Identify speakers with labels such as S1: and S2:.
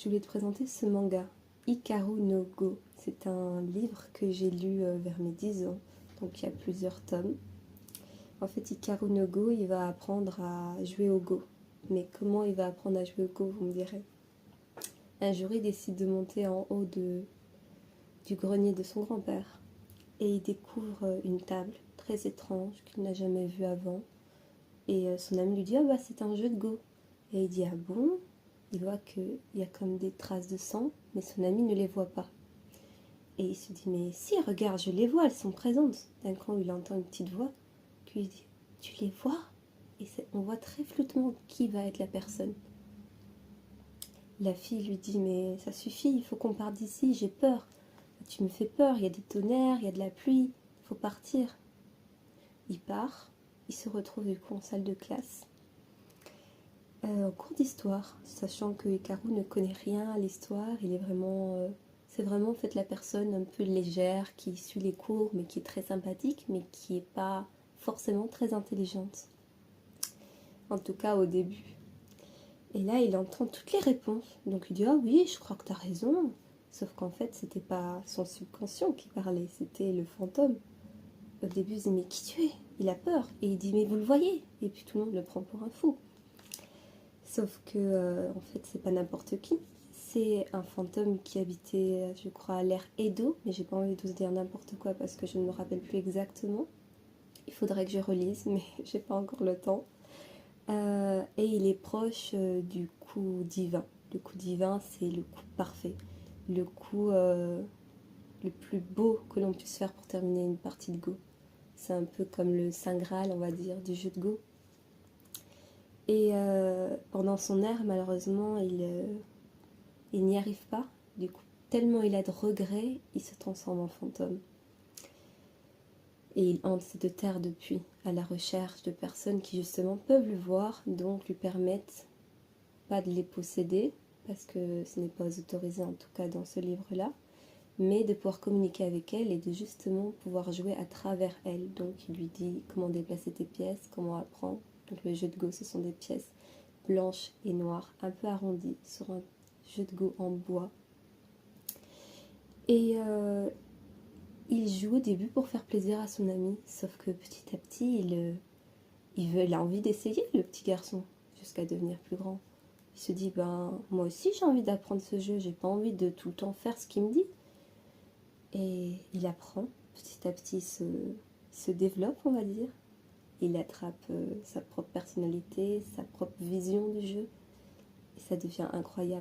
S1: je voulais te présenter ce manga, Hikaru no Go. C'est un livre que j'ai lu vers mes 10 ans, donc il y a plusieurs tomes. En fait, Hikaru no Go, il va apprendre à jouer au Go. Mais comment il va apprendre à jouer au Go, vous me direz? Un jour, il décide de monter en haut du grenier de son grand-père. Et il découvre une table très étrange qu'il n'a jamais vue avant. Et son ami lui dit « Ah bah c'est un jeu de Go ». Et il dit « Ah bon ?» Il voit qu'il y a comme des traces de sang, mais son ami ne les voit pas. Et il se dit « Mais si, regarde, je les vois, elles sont présentes ». D'un coup, il entend une petite voix qui lui dit « Tu les vois ?» Et on voit très floutement qui va être la personne. La fille lui dit « Mais ça suffit, il faut qu'on parte d'ici, j'ai peur. Tu me fais peur, il y a des tonnerres, il y a de la pluie, il faut partir. » Il part, il se retrouve du coup en salle de classe. En cours d'histoire, sachant que Hikaru ne connaît rien à l'histoire, il est vraiment, c'est vraiment en fait la personne un peu légère qui suit les cours, mais qui est très sympathique, mais qui n'est pas forcément très intelligente. En tout cas au début. Et là, il entend toutes les réponses. Donc il dit « Ah oui, je crois que tu as raison. » Sauf qu'en fait, c'était pas son subconscient qui parlait, c'était le fantôme. Au début, il se dit « Mais qui tu es ?» Il a peur. Et il dit « Mais vous le voyez ?» Et puis tout le monde le prend pour un fou. Sauf que, en fait, c'est pas n'importe qui. C'est un fantôme qui habitait, je crois, à l'ère Edo, mais j'ai pas envie de vous dire n'importe quoi parce que je ne me rappelle plus exactement. Il faudrait que je relise, mais j'ai pas encore le temps. Et il est proche du coup divin. Le coup divin, c'est le coup parfait. Le coup le plus beau que l'on puisse faire pour terminer une partie de Go. C'est un peu comme le Saint Graal, on va dire, du jeu de Go. Et pendant son ère, malheureusement, il n'y arrive pas. Du coup, tellement il a de regrets, il se transforme en fantôme. Et il hante cette terre depuis, à la recherche de personnes qui justement peuvent le voir, donc lui permettent pas de les posséder, parce que ce n'est pas autorisé en tout cas dans ce livre-là, mais de pouvoir communiquer avec elle et de justement pouvoir jouer à travers elle. Donc il lui dit comment déplacer tes pièces, comment apprendre. Donc le jeu de Go, ce sont des pièces blanches et noires, un peu arrondies, sur un jeu de Go en bois. Et il joue au début pour faire plaisir à son ami, sauf que petit à petit, il a envie d'essayer, le petit garçon, jusqu'à devenir plus grand. Il se dit, ben, moi aussi j'ai envie d'apprendre ce jeu, j'ai pas envie de tout le temps faire ce qu'il me dit. Et il apprend, petit à petit il se développe, on va dire. Il attrape sa propre personnalité, sa propre vision du jeu, et ça devient incroyable.